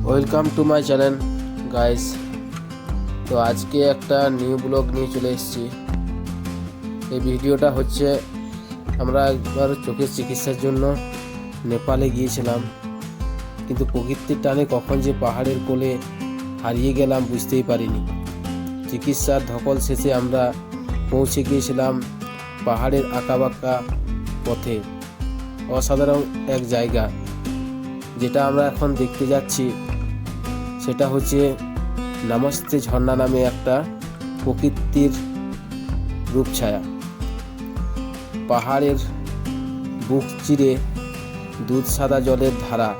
Welcome to my channel guys. তো আজকে একটা নিউ ব্লগ নিয়ে চলে এসেছি। এই ভিডিওটা হচ্ছে আমরা একবার চোখের চিকিৎসার জন্য নেপালে গিয়েছিলাম, কিন্তু প্রকৃতির টানে কখন যে পাহাড়ের কোলে হারিয়ে গেলাম বুঝতেই পারিনি। চিকিৎসার ধকল শেষে আমরা পৌঁছে গিয়েছিলাম পাহাড়ের আঁকাবাঁকা পথে। অসাধারণ এক জায়গা, যেটা আমরা এখন দেখতে যাচ্ছি সেটা হচ্ছে নমস্তে ঝর্ণা নামে একটা প্রকৃতির রূপছায়া। পাহাড়ের বুক চিরে দুধ সাদা জলের ধারা।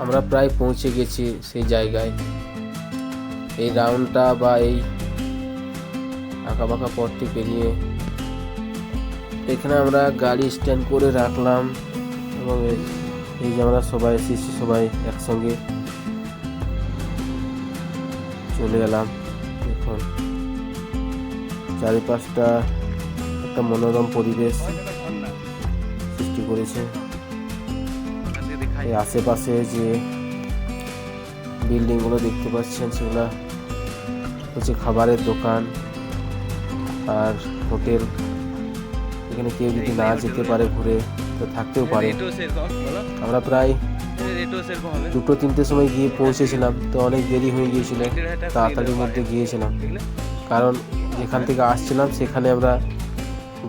আমরা প্রায় পৌঁছে গেছি সেই জায়গায়। এই রাউন্ডটা বা এই আঁকাবাঁকা পথটি পেরিয়ে এখানে আমরা গাড়ি স্ট্যান্ড করে রাখলাম এবং এই যে আমরা সবাই এসেছি, সবাই একসঙ্গে চলে গেলাম। দেখুন চারিপাশটা একটা মনোরম পরিবেশ সৃষ্টি করেছে। এই আশেপাশে যে বিল্ডিংগুলো দেখতে পাচ্ছেন সেগুলো হচ্ছে খাবারের দোকান আর হোটেল। এখানে কেউ যদি না যেতে পারে ঘুরে তো থাকতেও পারে। আমরা প্রায় 2-3টের সময় গিয়ে পৌঁছেছিলাম, তো অনেক দেরি হয়ে গিয়েছিল, তাড়াতাড়ির মধ্যে গিয়েছিলাম। কারণ যেখান থেকে আসছিলাম সেখানে আমরা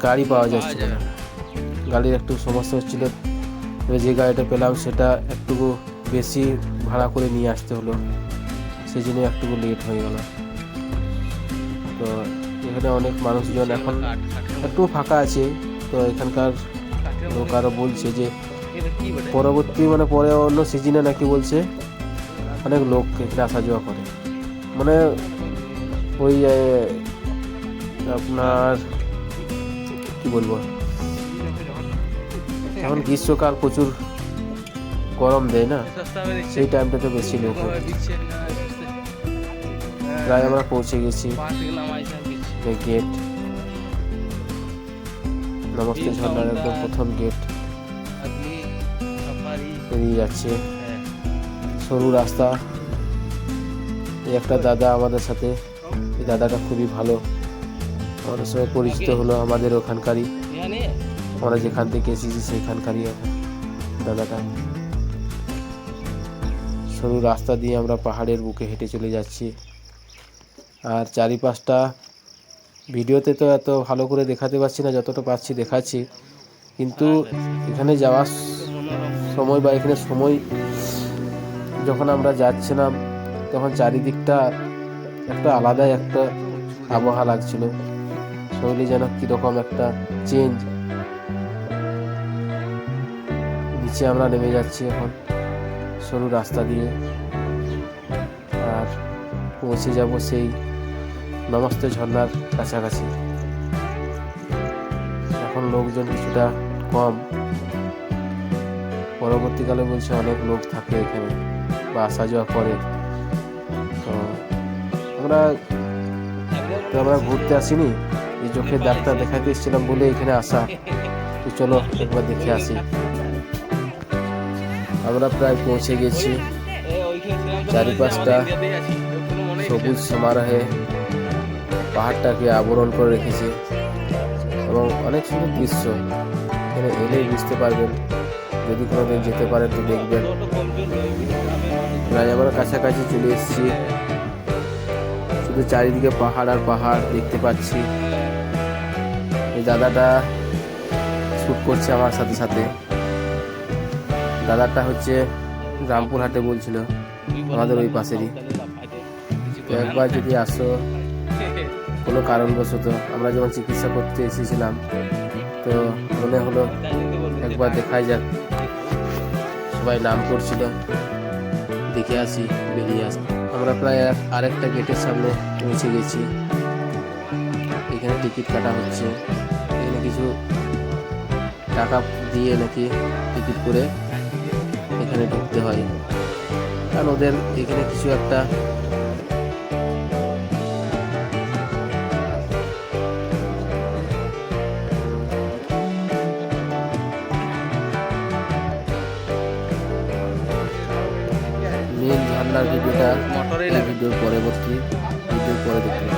গাড়ি পাওয়া যাচ্ছিল না, গাড়ির একটু সমস্যা হচ্ছিল। যে গাড়িটা পেলাম সেটা একটু বেশি ভাড়া করে নিয়ে আসতে হলো, সেই জন্য একটু লেট হয়ে গেল। তো এখানে অনেক মানুষজন এখন একটু ফাঁকা আছে। তো এখানকার লোক আরও বলছে যে পরবর্তী পরে অন্য সিজনে নাকি বলছে অনেক লোক এখানে আসা যাওয়া করে। ওই আপনার কি বলবো, এখন গ্রীষ্মকাল প্রচুর গরম দেয় না, সেই টাইমটাতে বেশি লোক হয়। প্রায় আমরা পৌঁছে গেছি গেট, নমস্তে ঝর্ণার একদম প্রথম গেট পেরিয়ে যাচ্ছে। সরু রাস্তা। এই একটা দাদা আমাদের সাথে, এই দাদাটা খুবই ভালো, আমাদের সঙ্গে পরিচিত হলো, আমাদের ওখানকারই, আমরা যেখান থেকে এসেছি সেখানকারই দাদাটা। সরু রাস্তা দিয়ে আমরা পাহাড়ের বুকে হেঁটে চলে যাচ্ছি। আর চারিপাশটা ভিডিওতে তো এত ভালো করে দেখাতে পারছি না, যতটা পাচ্ছি দেখাচ্ছি। কিন্তু এখানে যাওয়ার সময় বা এখানে সময় যখন আমরা যাচ্ছিলাম তখন চারিদিকটা একটা আলাদাই একটা আবহাওয়া লাগছিল। শরীরে যেন কীরকম একটা চেঞ্জ। নিচে আমরা নেমে যাচ্ছি এখন সরু রাস্তা দিয়ে, আর পৌঁছে যাব সেই নমস্তে ঝর্ণার কাছাকাছি। এখন লোকজন কিছুটা কম, পরবর্তীকালে বলছে অনেক লোক থাকে এখানে বা আসা যাওয়া করে। তো আমরা ঘুরতে আসিনি, এই চোখের ডাক্তার দেখাতে এসেছিলাম বলে এখানে আসা। তো চলো একবার দেখে আসি। আমরা প্রায় পৌঁছে গেছি। চারিপাশটা সবুজ সমারোহে পাহাড়টাকে আবরণ করে রেখেছে এবং অনেক সুন্দর দৃশ্য। এখানে এলেই বুঝতে পারবেন, যদি কোনোদিন যেতে পারেন তো দেখবেন। প্রায় আমরা কাছাকাছি চলে এসেছি, শুধু চারিদিকে পাহাড় আর পাহাড় দেখতে পাচ্ছি। এই দাদাটা শ্যুট করছে আমার সাথে সাথে। দাদাটা হচ্ছে রামপুরহাটে বলছিল, আমাদের ওই পাশেরই। তো একবার যদি আসো কোনো কারণবশত, আমরা যখন চিকিৎসা করতে এসেছিলাম তো মনে হলো একবার দেখাই যাক, সবাই নাম করছিল, দেখে আসি, বেরিয়ে আসি। আমরা প্রায় আরেকটা গেটের সামনে পৌঁছে গেছি। এখানে টিকিট কাটা হচ্ছে। এখানে কিছু টাকা দিয়ে নাকি টিকিট করে এখানে ঢুকতে হয়, কারণ ওদের এখানে কিছু একটা আপনার ভিডিওটা মোটরেই এই লাগে। ভিডিওর পরবর্তী ভিডিও পরে দেখতে পাবেন।